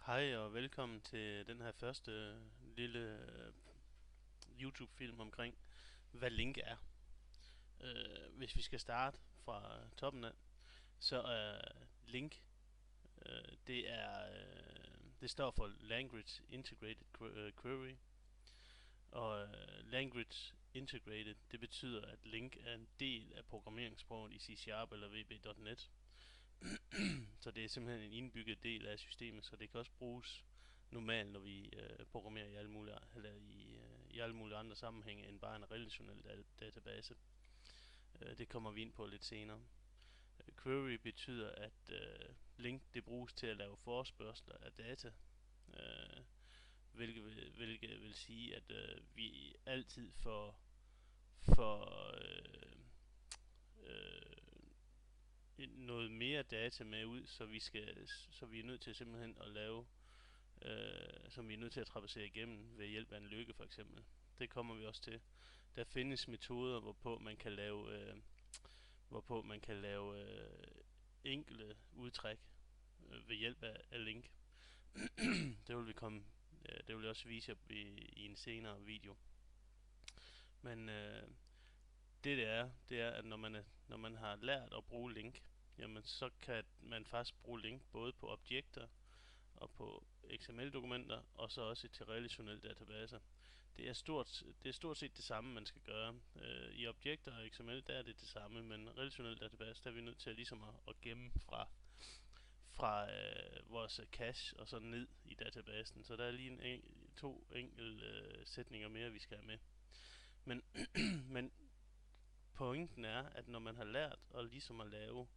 Hej og velkommen til den her første lille YouTube-film omkring, hvad link er. Hvis vi skal starte fra toppen af, så er link, det står for Language Integrated Query, og Language Integrated, det betyder, at link er en del af programmeringssproget i C# eller VB.net. Så det er simpelthen en indbygget del af systemet, så det kan også bruges normalt, når vi programmerer i alle mulige andre sammenhænge end bare en relationel database. Det kommer vi ind på lidt senere. Query betyder, at link det bruges til at lave forespørgsler af data, hvilket vil sige, at vi altid får noget mere data med ud, så vi er nødt til simpelthen at lave, som vi er nødt til at traversere igennem ved hjælp af en lykke for eksempel. Det kommer vi også til. Der findes metoder, hvorpå man kan lave enkelte udtræk ved hjælp af link. Det vil jeg også vise jer i en senere video. Men det er, at når man har lært at bruge link, jamen så kan man faktisk bruge link både på objekter og på XML-dokumenter, og så også til relationelle databaser. Det er stort set det samme, man skal gøre. I objekter og XML, der er det samme, men relationelle databaser, der er vi nødt til ligesom at gemme fra vores cache og så ned i databasen. Så der er lige to enkelte sætninger mere, vi skal have med. Men pointen er, at når man har lært at lave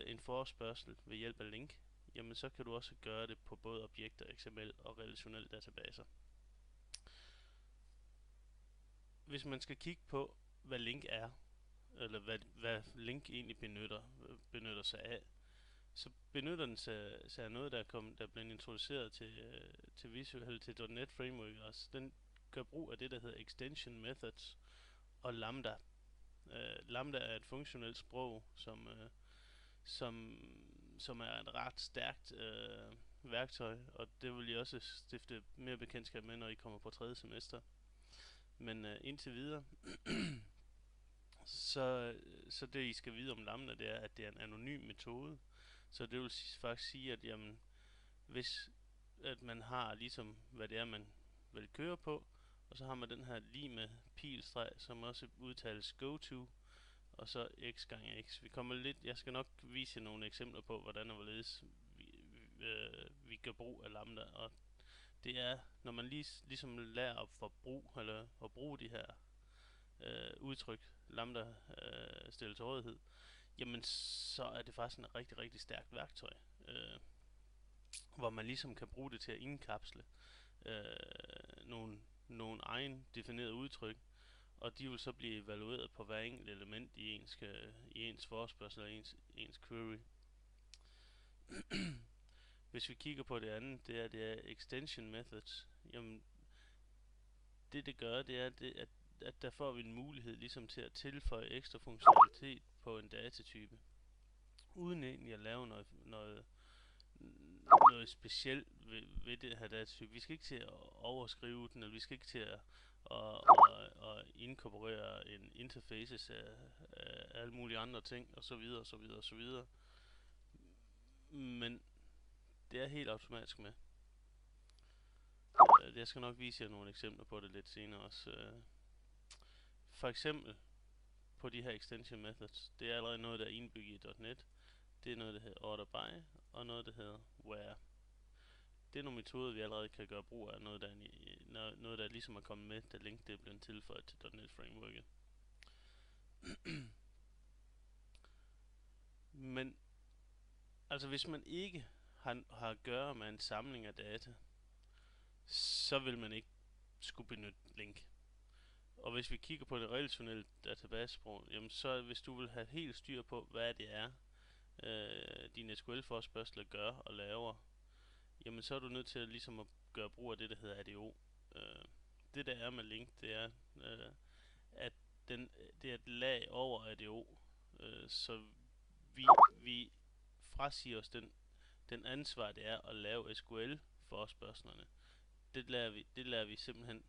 en forespørgsel ved hjælp af link, jamen så kan du også gøre det på både objekter, XML og relationelle databaser. Hvis man skal kigge på, hvad link er, eller hvad link egentlig benytter sig af, så benytter den sig af noget, der er blevet introduceret til .NET Framework også. Den gør brug af det, der hedder Extension Methods og Lambda. Lambda er et funktionelt sprog, som er et ret stærkt værktøj, og det vil I også stifte mere bekendtskab med, når I kommer på 3. semester. Men indtil videre, så det I skal vide om Lambda, det er, at det er en anonym metode. Så det vil faktisk sige, at jamen, hvis at man har ligesom, hvad det er, man vil køre på, og så har man den her lige med pilstreg, som også udtales goto, og så x gange x. Jeg skal nok vise jer nogle eksempler på, hvordan og hvorledes vi gør brug af lambda, og det er, når man ligesom lærer at bruge de her udtryk, lambda stiller til rådighed, jamen så er det faktisk en rigtig, rigtig stærkt værktøj, hvor man ligesom kan bruge det til at indkapsle nogle egen definerede udtryk, og de vil så blive evalueret på hver enkelt element i ens forespørgsel og ens query. Hvis vi kigger på det andet, det er extension methods. Jamen, det gør, det er, at der får vi en mulighed ligesom til at tilføje ekstra funktionalitet på en datatype, uden egentlig at lave noget specielt ved det her datatype. Vi skal ikke til at overskrive den, eller vi skal ikke til at inkorporere en interfaces af alle mulige andre ting, og så videre, og så videre, og så videre. Men det er helt automatisk med. Jeg skal nok vise jer nogle eksempler på det lidt senere også. For eksempel på de her extension methods, det er allerede noget, der er indbygget i .NET. Det er noget, der hedder order by, og noget, der hedder where. Det er nogle metoder, vi allerede kan gøre brug af, noget der ligesom er kommet med, da link det er blevet tilføjet til .NET Frameworket. Men altså hvis man ikke har at gøre med en samling af data, så vil man ikke skulle benytte link. Og hvis vi kigger på det relationelle databasesprog, jamen så hvis du vil have helt styr på, hvad det er, dine SQL-forespørgsler gør og laver, jamen så er du nødt til ligesom at gøre brug af det, der hedder ADO. Det der er med link, det er, at det er et lag over ADO, så vi frasiger os Den ansvar det er at lave SQL forespørgslerne. Det lærer vi simpelthen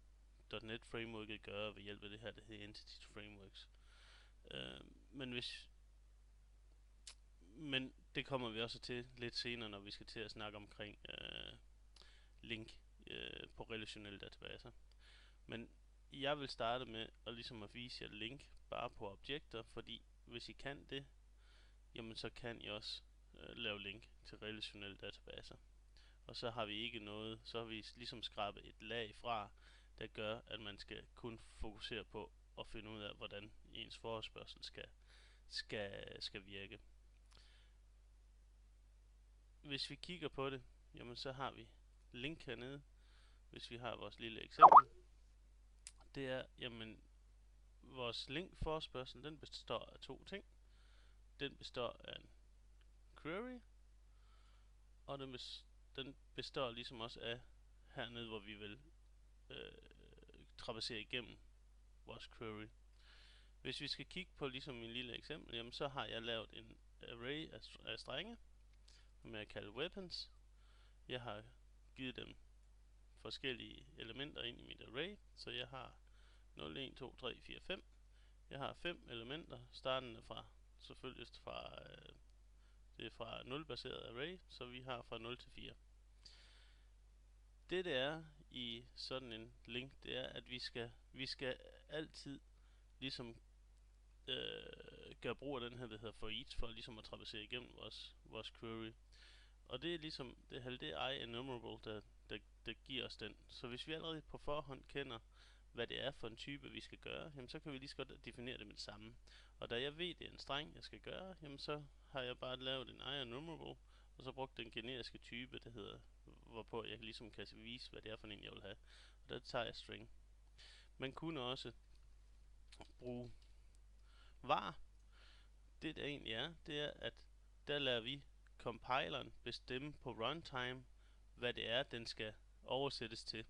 .NET frameworket gøre ved hjælp af det her, der hedder Entity Frameworks. Øh, men hvis Men det kommer vi også til lidt senere, når vi skal til at snakke omkring link på relationelle databaser. Men jeg vil starte med at vise jer link bare på objekter, fordi hvis I kan det, jamen så kan I også lave link til relationelle databaser. Og så har vi ikke noget, så har vi ligesom skrabet et lag fra, der gør, at man skal kun fokusere på at finde ud af, hvordan ens forespørgsel skal virke. Hvis vi kigger på det, jamen så har vi link hernede. Hvis vi har vores lille eksempel, det er, jamen vores link forespørgsel, den består af to ting. Den består af en query, og den består ligesom også af hernede, hvor vi vil traversere igennem vores query. Hvis vi skal kigge på ligesom min lille eksempel, jamen så har jeg lavet en array af strenge, som jeg kalder weapons. Jeg har givet dem forskellige elementer ind i mit array, så jeg har 0, 1, 2, 3, 4, 5. Jeg har 5 elementer, startende fra, selvfølgelig fra, det er fra 0 baseret array, så vi har fra 0 til 4. Det er i sådan en link, det er, at vi skal altid ligesom gøre brug af den her, der hedder for each, for ligesom at traversere igennem vores query. Og det er ligesom, det er IEnumerable, der giver os den. Så hvis vi allerede på forhånd kender, hvad det er for en type, vi skal gøre, jamen så kan vi lige så godt definere det med det samme. Og da jeg ved, det er en streng, jeg skal gøre, jamen så har jeg bare lavet en IEnumerable, og så brugt den generiske type, der hedder, hvorpå jeg ligesom kan vise, hvad det er for en, jeg vil have. Og der tager jeg string. Man kunne også bruge var. Det der egentlig er, det er, at der lader vi compileren bestemme på runtime, hvad det er, den skal oversættes til.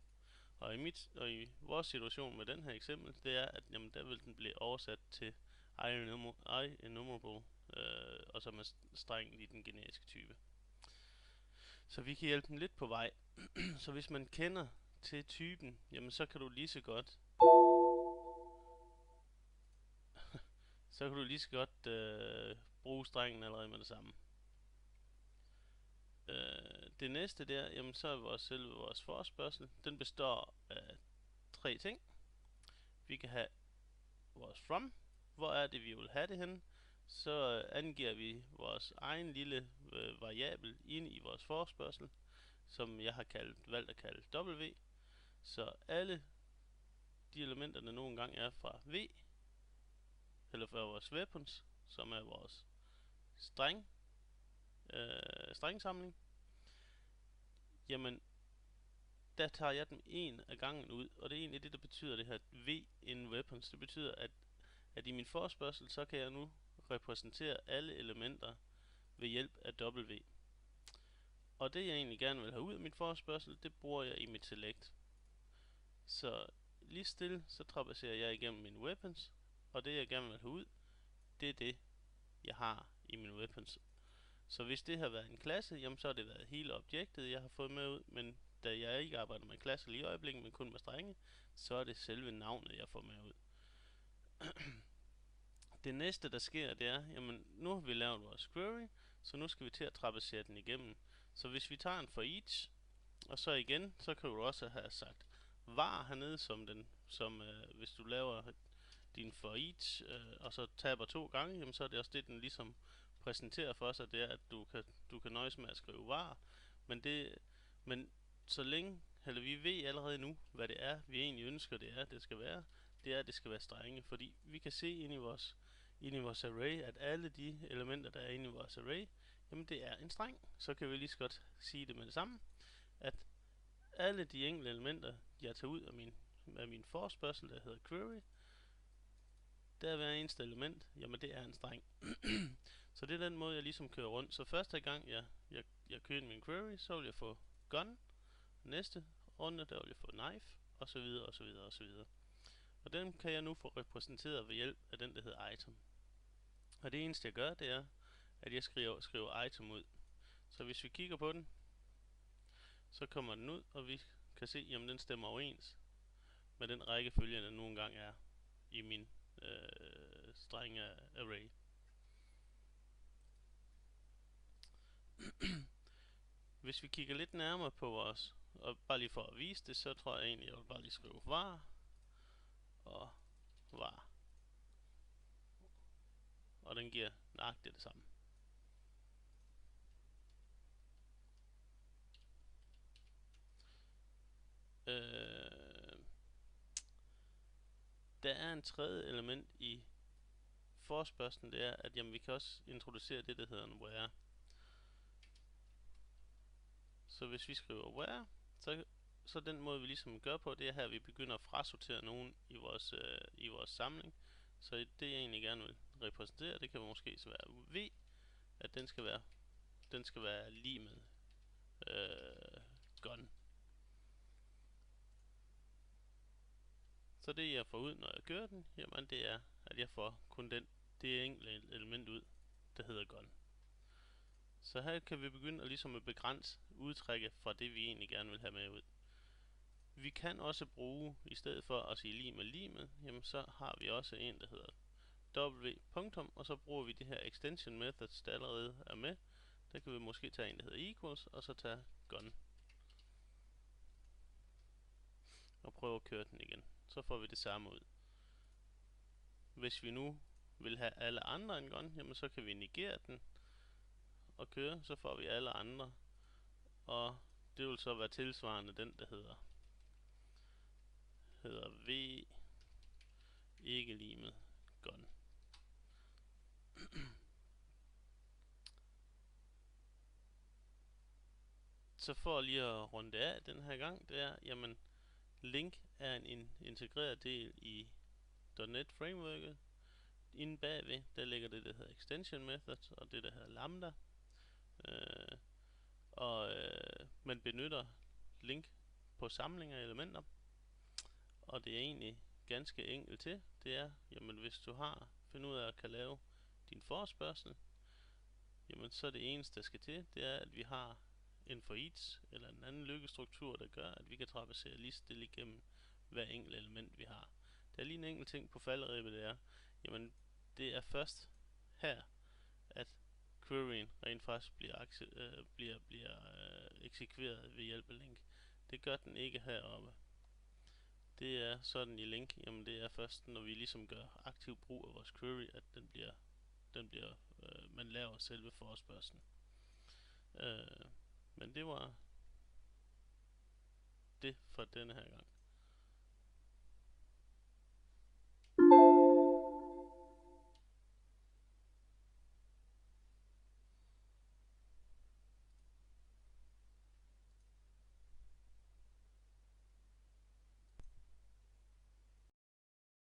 Og i vores situation med den her eksempel, det er, at jamen, der vil den blive oversat til IEnumerable, og så med strengen i den generiske type. Så vi kan hjælpe dem lidt på vej. Så hvis man kender til typen, jamen så kan du lige så godt bruge strengen allerede med det samme. Det næste der, jamen så er selve vores forespørgsel. Den består af 3 ting. Vi kan have vores from. Hvor er det, vi vil have det henne? Så angiver vi vores egen lille variabel inde i vores forespørgsel, som jeg har valgt at kalde W. Så alle de elementer, der nogle gange er fra V, eller fra vores weapons, som er vores strengsamling, jamen der tager jeg dem en af gangen ud, og det er egentlig det, der betyder det her V in weapons. Det betyder, at i min forespørgsel, så kan jeg nu repræsentere alle elementer ved hjælp af W. Og det jeg egentlig gerne vil have ud af min forespørgsel, det bruger jeg i mit select. Så lige stille, så traverserer jeg igennem mine weapons, og det jeg gerne vil have ud, det er det, jeg har i mine weapons. Så hvis det har været en klasse, jamen så har det været hele objektet, jeg har fået med ud, men da jeg ikke arbejder med klasser lige i øjeblikket, men kun med strenge, så er det selve navnet, jeg får med ud. Det næste, der sker, det er, jamen nu har vi lavet vores query, så nu skal vi til at traversere den igennem. Så hvis vi tager en for each, og så igen, så kan du også have sagt var hernede hvis du laver din for each, og så taber 2 gange, jamen så er det også det, den ligesom præsenterer for sig, det er, at du kan nøjes med at skrive var, men så længe, eller vi ved allerede nu, hvad det er, vi egentlig ønsker, det skal være, det er, at det skal være strenge, fordi vi kan se ind i vores array, at alle de elementer, der er inde i vores array, jamen det er en streng. Så kan vi lige så godt sige det med det samme, at alle de enkelte elementer, jeg tager ud af min forespørgsel, der hedder query, der er hver eneste element, jamen det er en streng. Så det er den måde, jeg ligesom kører rundt. Så første gang jeg kører min query, så vil jeg få gun. Næste runde, der vil jeg få knife, og så videre, og så videre, og så videre. Og den kan jeg nu få repræsenteret ved hjælp af den, der hedder item. Og det eneste jeg gør, det er, at jeg skriver item ud. Så hvis vi kigger på den, så kommer den ud, og vi kan se, at den stemmer overens med den rækkefølge, der nu engang er i min strenge array. Hvis vi kigger lidt nærmere på vores, og bare lige for at vise det, så tror jeg egentlig, jeg vil bare lige skrive var og var. Og den giver nøjagtigt det samme. Der er en tredje element i forespørgslen, det er, at vi kan også introducere det, der hedder en where. Så hvis vi skriver where, så den måde, vi ligesom gør på, det er her, at vi begynder at frasortere nogen i vores samling. Så det, jeg egentlig gerne vil repræsentere, det kan måske så være v, at den skal være lige med gun. Så det, jeg får ud, når jeg gør den, jamen det er, at jeg får kun det enkelte element ud, der hedder gun. Så her kan vi begynde at ligesom at begrænse udtrækket fra det, vi egentlig gerne vil have med ud. Vi kan også bruge, i stedet for at sige lig med, jamen så har vi også en, der hedder w. Og så bruger vi det her extension methods, der allerede er med. Der kan vi måske tage en, der hedder equals, og så tage gun. Og prøve at køre den igen. Så får vi det samme ud. Hvis vi nu vil have alle andre end gun, jamen så kan vi negere den og køre, så får vi alle andre. Og det vil så være tilsvarende den, der hedder v ikke lige med gun. Så for lige at runde af den her gang, det er, jamen link er en integreret del i .NET frameworket. Inde bagved, der ligger det, der hedder extension methods, og det, der hedder lambda. Man benytter link på samlinger af elementer. Og det er egentlig ganske enkelt til. Det er, jamen hvis du finder ud af at kan lave din forespørgsel, jamen så det eneste, der skal til, det er, at vi har en for each, eller en anden lykkestruktur, der gør, at vi kan traversere lige stille igennem hver enkelt element, vi har. Der er lige en enkelt ting på faldrebet, det er, jamen det er først her, at queryen rent faktisk bliver eksekveret ved hjælp af link. Det gør den ikke heroppe. Det er sådan i link, jamen det er først, når vi ligesom gør aktiv brug af vores query, at man laver selve forespørgslen. Men det var det for denne her gang.